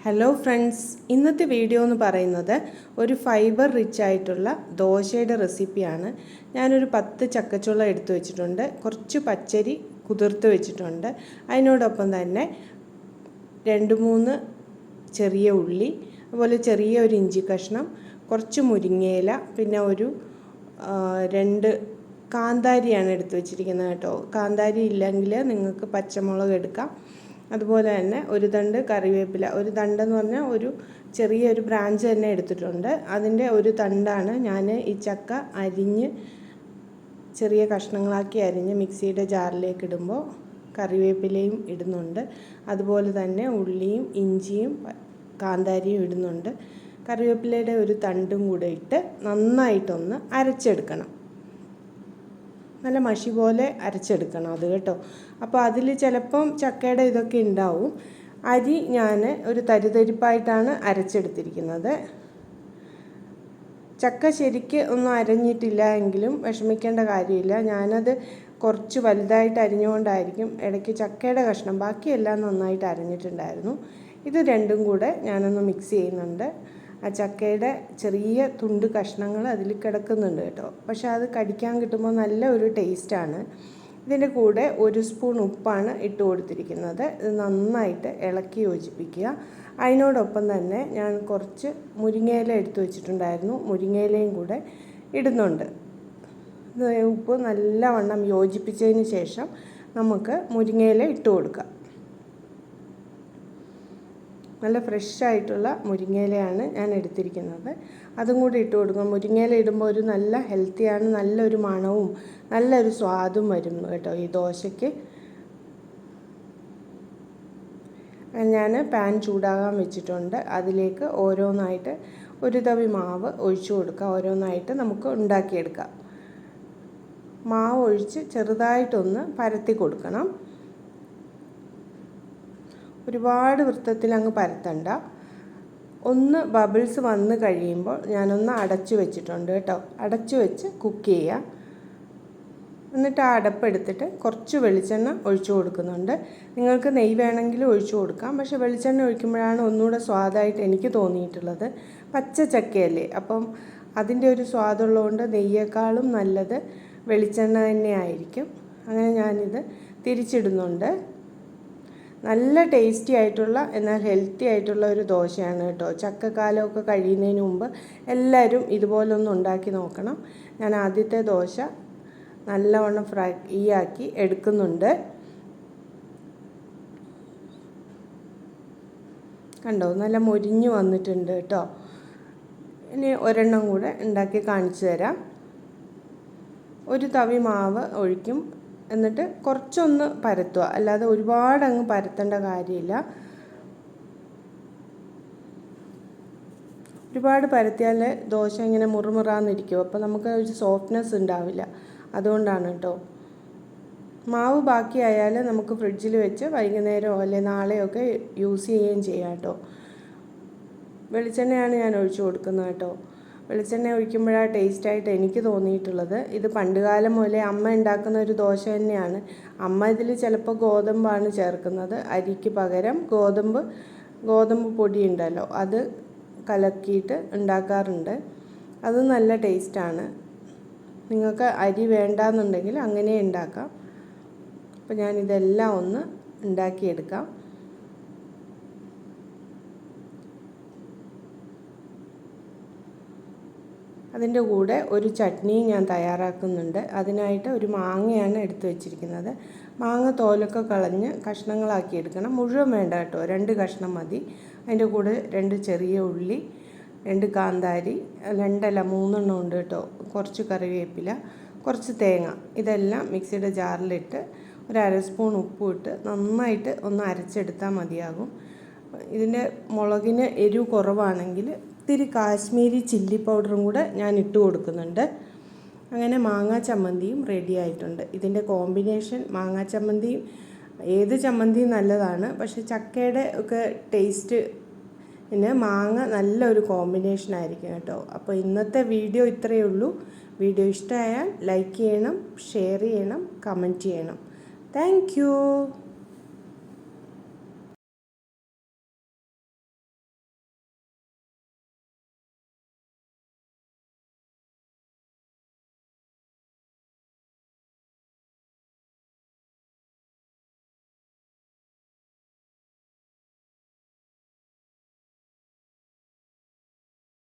Hello friends, ഇന്നത്തെ video എന്ന് പറയുന്നത് ഒരു ഫൈബർ റിച്ച് ആയിട്ടുള്ള ദോശയുടെ റെസിപ്പിയാണ്. ഞാനൊരു 10 ചക്കച്ചുള എടുത്തു വെച്ചിട്ടുണ്ട്, കുറച്ച് പച്ചരി കുതിർത്ത് വെച്ചിട്ടുണ്ട്. അതിനോടൊപ്പം തന്നെ 2-3 ചെറിയ ഉള്ളി, അതുപോലെ ചെറിയൊരു ഇഞ്ചി കഷ്ണം, കുറച്ച് മുരിങ്ങയില, പിന്നെ ഒരു 2 കാന്താരിയാണ് എടുത്തു വെച്ചിരിക്കുന്നത് കേട്ടോ. കാന്താരി ഇല്ലെങ്കിൽ നിങ്ങൾക്ക് പച്ചമുളക് എടുക്കാം. അതുപോലെ തന്നെ ഒരു തണ്ട് കറിവേപ്പില, ഒരു തണ്ടെന്ന് പറഞ്ഞാൽ ഒരു ചെറിയൊരു ബ്രാഞ്ച് തന്നെ എടുത്തിട്ടുണ്ട്. അതിൻ്റെ ഒരു തണ്ടാണ് ഞാൻ ഈ ചക്ക അരിഞ്ഞ് ചെറിയ കഷ്ണങ്ങളാക്കി അരിഞ്ഞ് മിക്സിയുടെ ജാറിലേക്ക് ഇടുമ്പോൾ കറിവേപ്പിലയും ഇടുന്നുണ്ട്. അതുപോലെ തന്നെ ഉള്ളിയും ഇഞ്ചിയും കാന്താരിയും ഇടുന്നുണ്ട്. കറിവേപ്പിലയുടെ ഒരു തണ്ടും കൂടെ ഇട്ട് നന്നായിട്ടൊന്ന് അരച്ചെടുക്കണം. നല്ല മഷി പോലെ അരച്ചെടുക്കണം അത് കേട്ടോ. അപ്പോൾ അതിൽ ചിലപ്പം ചക്കയുടെ ഇതൊക്കെ ഉണ്ടാവും. അരി ഞാൻ ഒരു തരിതരിപ്പായിട്ടാണ് അരച്ചെടുത്തിരിക്കുന്നത്. ചക്ക ശരിക്ക് ഒന്നും അരഞ്ഞിട്ടില്ല എങ്കിലും വിഷമിക്കേണ്ട കാര്യമില്ല. ഞാനത് കുറച്ച് വലുതായിട്ട് അരിഞ്ഞുകൊണ്ടായിരിക്കും ഇടയ്ക്ക് ചക്കയുടെ കഷ്ണം ബാക്കിയെല്ലാം നന്നായിട്ട് അരഞ്ഞിട്ടുണ്ടായിരുന്നു. ഇത് രണ്ടും കൂടെ ഞാനൊന്ന് മിക്സ് ചെയ്യുന്നുണ്ട്. ആ ചക്കയുടെ ചെറിയ തുണ്ട് കഷ്ണങ്ങൾ അതിൽ കിടക്കുന്നുണ്ട് കേട്ടോ. പക്ഷെ അത് കടിക്കാൻ കിട്ടുമ്പോൾ നല്ല ഒരു ടേസ്റ്റാണ്. ഇതിൻ്റെ കൂടെ 1 സ്പൂൺ ഉപ്പാണ് ഇട്ട് കൊടുത്തിരിക്കുന്നത്. ഇത് നന്നായിട്ട് ഇളക്കി യോജിപ്പിക്കുക. അതിനോടൊപ്പം തന്നെ ഞാൻ കുറച്ച് മുരിങ്ങയില എടുത്തു വെച്ചിട്ടുണ്ടായിരുന്നു, മുരിങ്ങയിലയും കൂടെ ഇടുന്നുണ്ട്. ഉപ്പ് നല്ലവണ്ണം യോജിപ്പിച്ചതിന് ശേഷം നമുക്ക് മുരിങ്ങയില ഇട്ട് കൊടുക്കാം. നല്ല ഫ്രഷ് ആയിട്ടുള്ള മുരിങ്ങയിലയാണ് ഞാൻ എടുത്തിരിക്കുന്നത്. അതും കൂടി ഇട്ട് കൊടുക്കും. മുരിങ്ങയില ഇടുമ്പോൾ ഒരു നല്ല ഹെൽത്തിയാണ്, നല്ലൊരു മണവും നല്ലൊരു സ്വാദും വരും കേട്ടോ ഈ ദോശയ്ക്ക്. ഞാൻ പാൻ ചൂടാകാൻ വെച്ചിട്ടുണ്ട്. അതിലേക്ക് ഓരോന്നായിട്ട് ഒരു തവി മാവ് ഒഴിച്ചു കൊടുക്കുക. ഓരോന്നായിട്ട് നമുക്ക് ഉണ്ടാക്കിയെടുക്കാം. മാവ് ഒഴിച്ച് ചെറുതായിട്ടൊന്ന് പരത്തി കൊടുക്കണം. ഒരുപാട് വൃത്തത്തിൽ അങ്ങ് പരത്തണ്ട. ഒന്ന് ബബിൾസ് വന്ന് കഴിയുമ്പോൾ ഞാനൊന്ന് അടച്ചു വെച്ചിട്ടുണ്ട് കേട്ടോ. അടച്ചു വെച്ച് കുക്ക് ചെയ്യുക. എന്നിട്ട് ആ അടപ്പെടുത്തിട്ട് കുറച്ച് വെളിച്ചെണ്ണ ഒഴിച്ചു കൊടുക്കുന്നുണ്ട്. നിങ്ങൾക്ക് നെയ്യ് വേണമെങ്കിൽ ഒഴിച്ചു കൊടുക്കാം. പക്ഷേ വെളിച്ചെണ്ണ ഒഴിക്കുമ്പോഴാണ് ഒന്നുകൂടെ സ്വാദായിട്ട് എനിക്ക് തോന്നിയിട്ടുള്ളത്. പച്ച ചക്കയല്ലേ, അപ്പം അതിൻ്റെ ഒരു സ്വാദുള്ളതുകൊണ്ട് നെയ്യേക്കാളും നല്ലത് വെളിച്ചെണ്ണ തന്നെ ആയിരിക്കും. അങ്ങനെ ഞാനിത് തിരിച്ചിടുന്നുണ്ട്. നല്ല ടേസ്റ്റി ആയിട്ടുള്ള എന്നാൽ ഹെൽത്തി ആയിട്ടുള്ള ഒരു ദോശയാണ് കേട്ടോ. ചക്കക്കാലമൊക്കെ കഴിയുന്നതിന് മുമ്പ് എല്ലാവരും ഇതുപോലൊന്ന് ഉണ്ടാക്കി നോക്കണം. ഞാൻ ആദ്യത്തെ ദോശ നല്ലവണ്ണം ഫ്രൈ ആക്കി എടുക്കുന്നുണ്ട്. കണ്ടോ, നല്ല മൊരിഞ്ഞ് വന്നിട്ടുണ്ട് കേട്ടോ. ഇനി ഒരെണ്ണം കൂടെ ഉണ്ടാക്കി കാണിച്ചു തരാം. ഒരു തവി മാവ് ഒഴിക്കും, എന്നിട്ട് കുറച്ചൊന്ന് പരത്തുക, അല്ലാതെ ഒരുപാടങ്ങ് പരത്തേണ്ട കാര്യമില്ല. ഒരുപാട് പരത്തിയാൽ ദോശ ഇങ്ങനെ മുറുമുറാന്നിരിക്കും. അപ്പോൾ നമുക്ക് ഒരു സോഫ്റ്റ്നെസ് ഉണ്ടാവില്ല. അതുകൊണ്ടാണ് കേട്ടോ. മാവ് ബാക്കിയായാൽ നമുക്ക് ഫ്രിഡ്ജിൽ വെച്ച് വൈകുന്നേരമോ അല്ലെങ്കിൽ നാളെയൊക്കെ യൂസ് ചെയ്യുകയും ചെയ്യാം കേട്ടോ. വെളിച്ചെണ്ണയാണ് ഞാൻ ഒഴിച്ചു കൊടുക്കുന്നത് കേട്ടോ. വെളിച്ചെണ്ണ ഒഴിക്കുമ്പോഴാണ് ടേസ്റ്റായിട്ട് എനിക്ക് തോന്നിയിട്ടുള്ളത്. ഇത് പണ്ടുകാലം മുതലേ അമ്മ ഉണ്ടാക്കുന്ന ഒരു ദോശ തന്നെയാണ്. അമ്മ ഇതിൽ ചിലപ്പോൾ ഗോതമ്പാണ് ചേർക്കുന്നത്. അരിക്ക് പകരം ഗോതമ്പ് പൊടി ഉണ്ടല്ലോ, അത് കലക്കിയിട്ട് ഉണ്ടാക്കാറുണ്ട്. അത് നല്ല ടേസ്റ്റാണ്. നിങ്ങൾക്ക് അരി വേണ്ടാന്നുണ്ടെങ്കിൽ അങ്ങനെ ഉണ്ടാക്കാം. അപ്പോൾ ഞാനിതെല്ലാം ഒന്ന് ഉണ്ടാക്കിയെടുക്കാം. അതിൻ്റെ കൂടെ ഒരു ചട്നിയും ഞാൻ തയ്യാറാക്കുന്നുണ്ട്. അതിനായിട്ട് ഒരു മാങ്ങയാണ് എടുത്ത് വെച്ചിരിക്കുന്നത്. മാങ്ങ തോലൊക്കെ കളഞ്ഞ് കഷ്ണങ്ങളാക്കി എടുക്കണം. മുഴുവൻ വേണ്ട കേട്ടോ, 2 കഷ്ണം മതി. അതിൻ്റെ കൂടെ 2 ചെറിയ ഉള്ളി, 2 കാന്താരി, 3 ഉണ്ട് കേട്ടോ. കുറച്ച് കറിവേപ്പില, കുറച്ച് തേങ്ങ. ഇതെല്ലാം മിക്സിയുടെ ജാറിലിട്ട് ഒരു 1/2 സ്പൂൺ ഉപ്പും ഇട്ട് നന്നായിട്ട് ഒന്ന് അരച്ചെടുത്താൽ മതിയാകും. ഇതിൻ്റെ മുളകിന് എരിവ് കുറവാണെങ്കിൽ ഇത്തിരി കാശ്മീരി ചില്ലി പൗഡറും കൂടെ ഞാൻ ഇട്ട് കൊടുക്കുന്നുണ്ട്. അങ്ങനെ മാങ്ങാ ചമ്മന്തിയും റെഡി ആയിട്ടുണ്ട്. ഇതിൻ്റെ കോമ്പിനേഷൻ മാങ്ങാ ചമ്മന്തിയും ഏത് ചമ്മന്തിയും നല്ലതാണ്, പക്ഷേ ചക്കയുടെ ഒക്കെ ടേസ്റ്റിന് മാങ്ങ നല്ലൊരു കോമ്പിനേഷൻ ആയിരിക്കും കേട്ടോ. അപ്പോൾ ഇന്നത്തെ വീഡിയോ ഇത്രയേ ഉള്ളൂ. വീഡിയോ ഇഷ്ടമായാൽ ലൈക്ക് ചെയ്യണം, ഷെയർ ചെയ്യണം, കമൻറ്റ് ചെയ്യണം. Thank you.